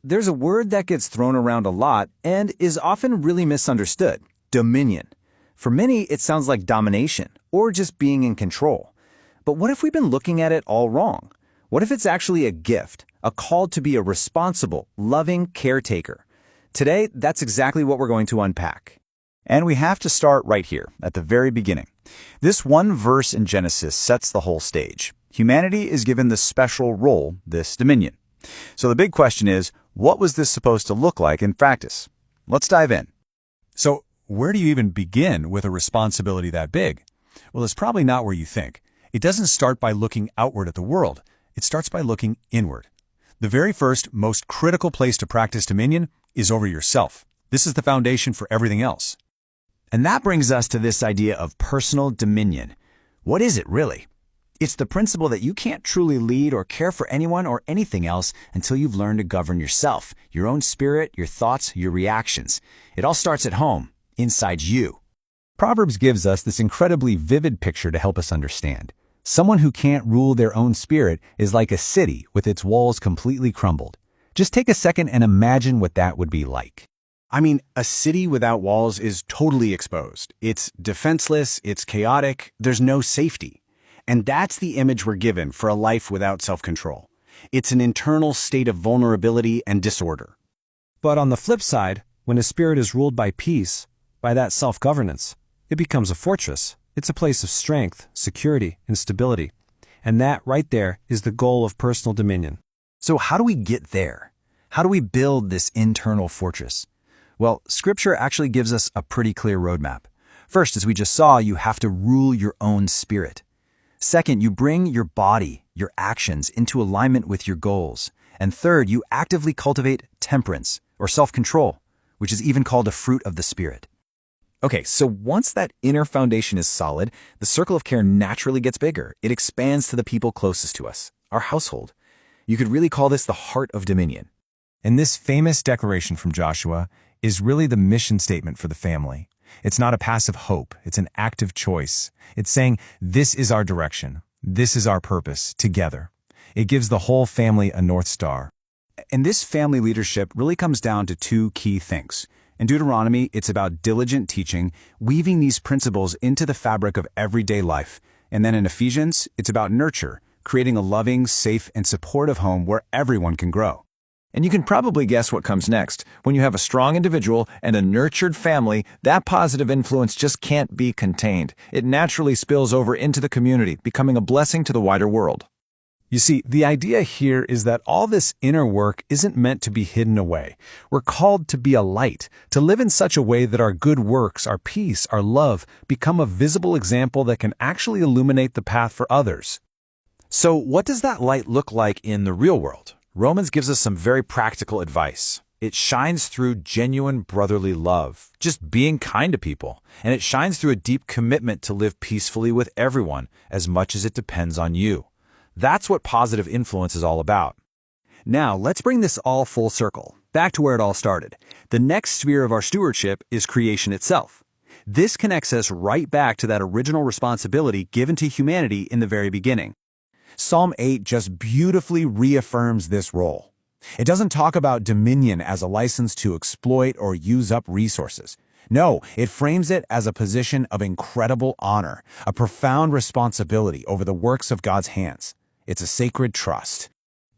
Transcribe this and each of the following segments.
There's a word that gets thrown around a lot and is often really misunderstood: dominion. For many, it sounds like domination or just being in control. But what if we've been looking at it all wrong? What if it's actually a gift, a call to be a responsible, loving caretaker? Today, that's exactly what we're going to unpack. And we have to start right here, at the very beginning. This one verse in Genesis sets the whole stage. Humanity is given this special role, this dominion. So the big question is, what was this supposed to look like in practice? Let's dive in. So, where do you even begin with a responsibility that big? Well, it's probably not where you think. It doesn't start by looking outward at the world. It starts by looking inward. The very first, most critical place to practice dominion is over yourself. This is the foundation for everything else. And that brings us to this idea of personal dominion. What is it really? It's the principle that you can't truly lead or care for anyone or anything else until you've learned to govern yourself, your own spirit, your thoughts, your reactions. It all starts at home, inside you. Proverbs gives us this incredibly vivid picture to help us understand. Someone who can't rule their own spirit is like a city with its walls completely crumbled. Just take a second and imagine what that would be like. I mean, a city without walls is totally exposed. It's defenseless, it's chaotic, there's no safety. And that's the image we're given for a life without self-control. It's an internal state of vulnerability and disorder. But on the flip side, when a spirit is ruled by peace, by that self-governance, it becomes a fortress. It's a place of strength, security, and stability. And that right there is the goal of personal dominion. So how do we get there? How do we build this internal fortress? Well, Scripture actually gives us a pretty clear roadmap. First, as we just saw, you have to rule your own spirit. Second, you bring your body, your actions, into alignment with your goals. And third, you actively cultivate temperance, or self-control, which is even called a fruit of the Spirit. Okay, so once that inner foundation is solid, the circle of care naturally gets bigger. It expands to the people closest to us, our household. You could really call this the heart of dominion. And this famous declaration from Joshua is really the mission statement for the family. It's not a passive hope, it's an active choice. It's saying, this is our direction, this is our purpose, together. It gives the whole family a North Star. And this family leadership really comes down to two key things. In Deuteronomy, it's about diligent teaching, weaving these principles into the fabric of everyday life. And then in Ephesians, it's about nurture, creating a loving, safe, and supportive home where everyone can grow. And you can probably guess what comes next. When you have a strong individual and a nurtured family, that positive influence just can't be contained. It naturally spills over into the community, becoming a blessing to the wider world. You see, the idea here is that all this inner work isn't meant to be hidden away. We're called to be a light, to live in such a way that our good works, our peace, our love, become a visible example that can actually illuminate the path for others. So what does that light look like in the real world? Romans gives us some very practical advice. It shines through genuine brotherly love, just being kind to people. And it shines through a deep commitment to live peacefully with everyone, as much as it depends on you. That's what positive influence is all about. Now, let's bring this all full circle, back to where it all started. The next sphere of our stewardship is creation itself. This connects us right back to that original responsibility given to humanity in the very beginning. Psalm 8 just beautifully reaffirms this role. It doesn't talk about dominion as a license to exploit or use up resources. No, it frames it as a position of incredible honor, a profound responsibility over the works of God's hands. It's a sacred trust.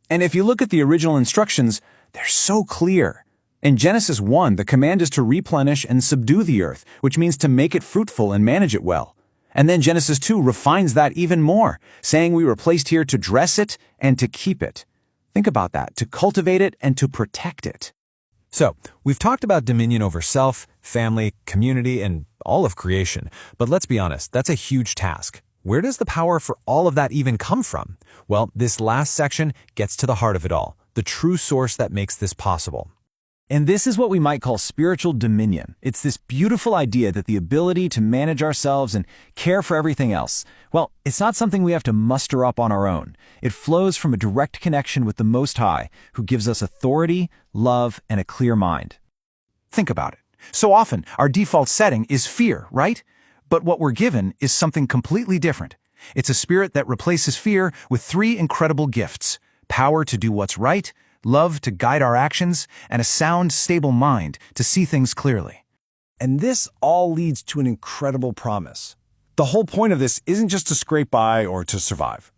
And if you look at the original instructions, they're so clear. In Genesis 1, the command is to replenish and subdue the earth, which means to make it fruitful and manage it well. And then Genesis 2 refines that even more, saying we were placed here to dress it and to keep it. Think about that, to cultivate it and to protect it. So, we've talked about dominion over self, family, community, and all of creation. But let's be honest, that's a huge task. Where does the power for all of that even come from? Well, this last section gets to the heart of it all, the true source that makes this possible. And this is what we might call spiritual dominion. It's this beautiful idea that the ability to manage ourselves and care for everything else, well, it's not something we have to muster up on our own. It flows from a direct connection with the Most High, who gives us authority, love, and a clear mind. Think about it. So often, our default setting is fear, right? But what we're given is something completely different. It's a spirit that replaces fear with three incredible gifts: power to do what's right, love to guide our actions, and a sound, stable mind to see things clearly. And this all leads to an incredible promise. The whole point of this isn't just to scrape by or to survive.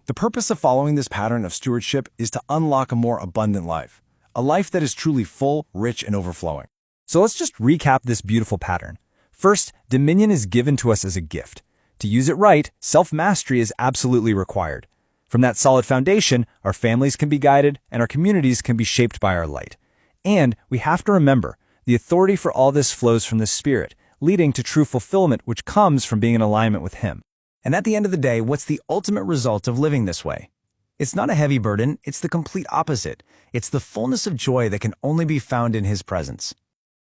The purpose of following this pattern of stewardship is to unlock a more abundant life, a life that is truly full, rich, and overflowing. So let's just recap this beautiful pattern. First, dominion is given to us as a gift. To use it right, self-mastery is absolutely required. From that solid foundation, our families can be guided and our communities can be shaped by our light. And we have to remember, the authority for all this flows from the Spirit, leading to true fulfillment which comes from being in alignment with Him. And at the end of the day, what's the ultimate result of living this way? It's not a heavy burden, it's the complete opposite. It's the fullness of joy that can only be found in His presence.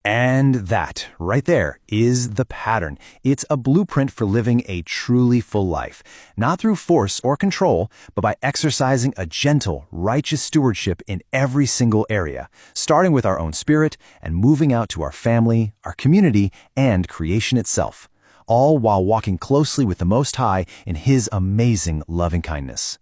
And that, right there, is the pattern. It's a blueprint for living a truly full life, not through force or control, but by exercising a gentle, righteous stewardship in every single area, starting with our own spirit and moving out to our family, our community, and creation itself, all while walking closely with the Most High in His amazing loving kindness.